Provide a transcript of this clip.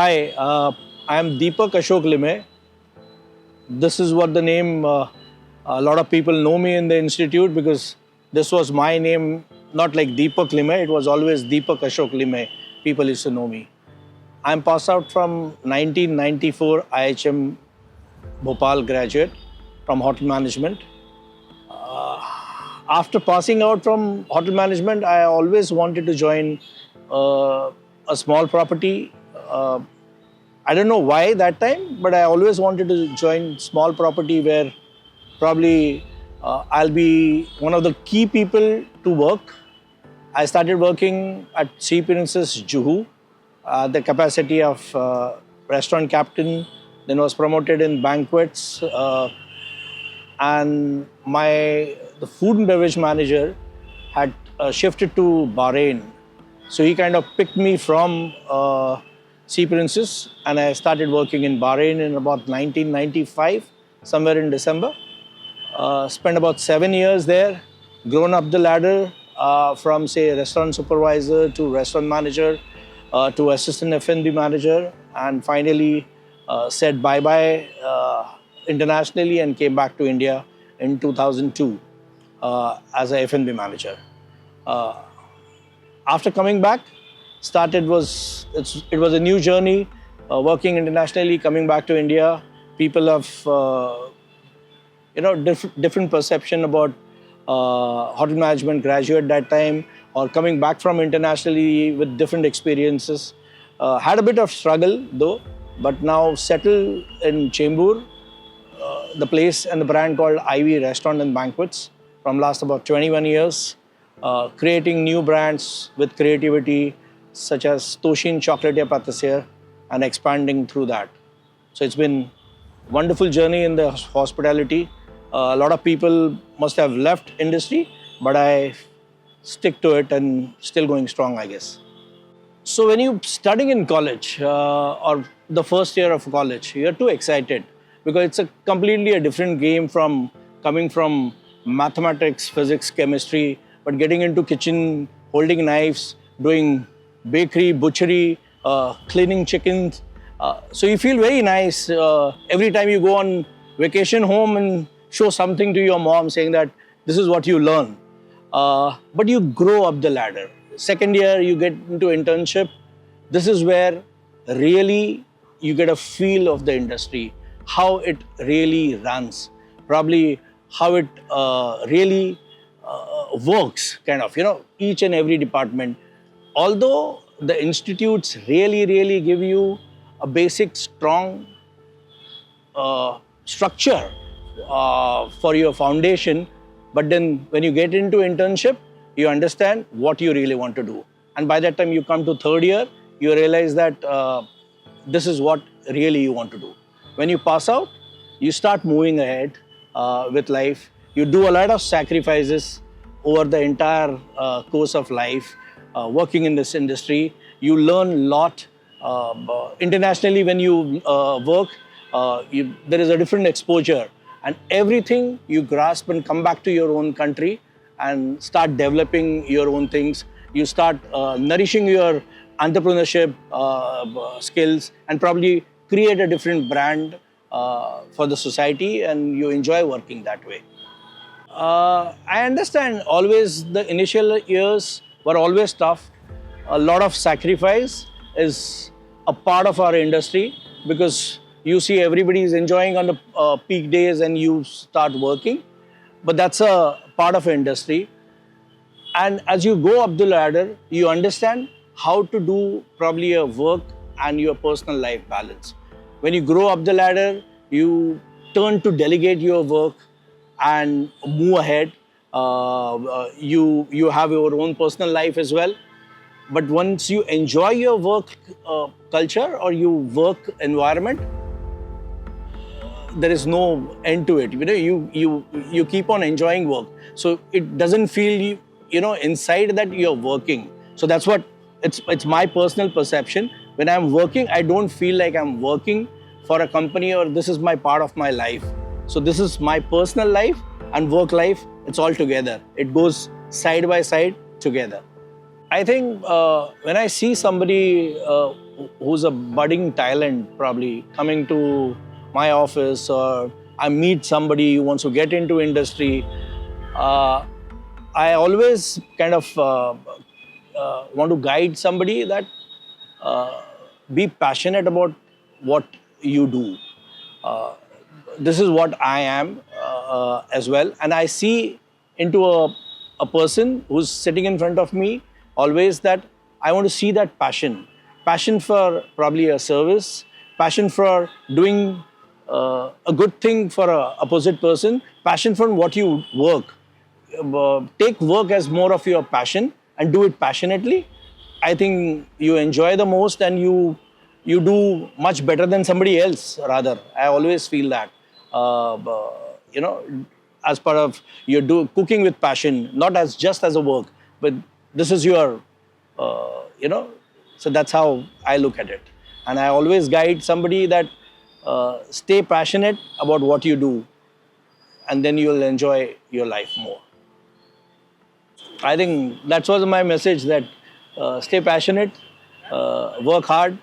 Hi, I am Deepak Ashok Limay. This is what the name, a lot of people know me in the institute because this was my name, not like Deepak Limay, it was always Deepak Ashok Limay. People used to know me. I'm passed out from 1994 IHM Bhopal graduate from hotel management. After passing out from hotel management, I always wanted to join a small property. I don't know why that time, but I always wanted to join small property where probably I'll be one of the key people to work. I started working at Sea Princess Juhu, the capacity of restaurant captain, then was promoted in banquets, and the food and beverage manager had shifted to Bahrain. So he kind of picked me from Sea Princess, and I started working in Bahrain in about 1995, somewhere in December. Spent about 7 years there, grown up the ladder from, say, restaurant supervisor to restaurant manager to assistant F&B manager, and finally said bye-bye internationally and came back to India in 2002 as a F&B manager. After coming back, it was a new journey, working internationally, coming back to India. People have different perception about hotel management graduate that time, or coming back from internationally with different experiences. Had a bit of struggle though, but now settled in Chembur, the place and the brand called Ivy Restaurant and Banquets from last about 21 years, creating new brands with creativity such as Toshin Chocolatier Patissier and expanding through that. So it's been a wonderful journey in the hospitality. A lot of people must have left industry, but I stick to it and still going strong, I guess. So when you're studying in college or the first year of college, you're too excited because it's a completely a different game from coming from mathematics, physics, chemistry, but getting into kitchen, holding knives, doing bakery, butchery, cleaning chickens. So you feel very nice every time you go on vacation home and show something to your mom saying that this is what you learn. But you grow up the ladder. Second year, you get into internship. This is where really you get a feel of the industry, how it really runs, probably how it really works, kind of, each and every department. Although the institutes really give you a basic strong structure for your foundation, but then when you get into internship, you understand what you really want to do. And by that time you come to third year, you realize that this is what really you want to do. When you pass out, you start moving ahead with life. You do a lot of sacrifices over the entire course of life. Working in this industry, you learn a lot. Internationally, when you work, there is a different exposure, and everything you grasp and come back to your own country and start developing your own things. You start nourishing your entrepreneurship skills and probably create a different brand for the society, and you enjoy working that way. I understand always the initial years were always tough. A lot of sacrifice is a part of our industry because you see everybody is enjoying on the peak days and you start working. But that's a part of industry. And as you go up the ladder, you understand how to do probably your work and your personal life balance. When you grow up the ladder, you turn to delegate your work and move ahead. You have your own personal life as well. But once you enjoy your work culture or your work environment, there is no end to it. You keep on enjoying work. So it doesn't feel inside that you're working. So that's what it's my personal perception. When I'm working, I don't feel like I'm working for a company or this is my part of my life. So this is my personal life and work life. It's all together. It goes side by side together. I think when I see somebody who's a budding talent probably coming to my office, or I meet somebody who wants to get into industry, uh, I always kind of want to guide somebody that uh, be passionate about what you do. Uh, this is what I am as well. And I see into a person who's sitting in front of me always that I want to see that passion. Passion for probably a service, passion for doing a good thing for a opposite person, passion for what you work. Take work as more of your passion and do it passionately. I think you enjoy the most, and you do much better than somebody else. Rather, I always feel that. You know, as part of you do cooking with passion, not as just as a work, but this is your, you know. So that's how I look at it, and I always guide somebody that stay passionate about what you do, and then you'll enjoy your life more. I think that was my message, that stay passionate, work hard,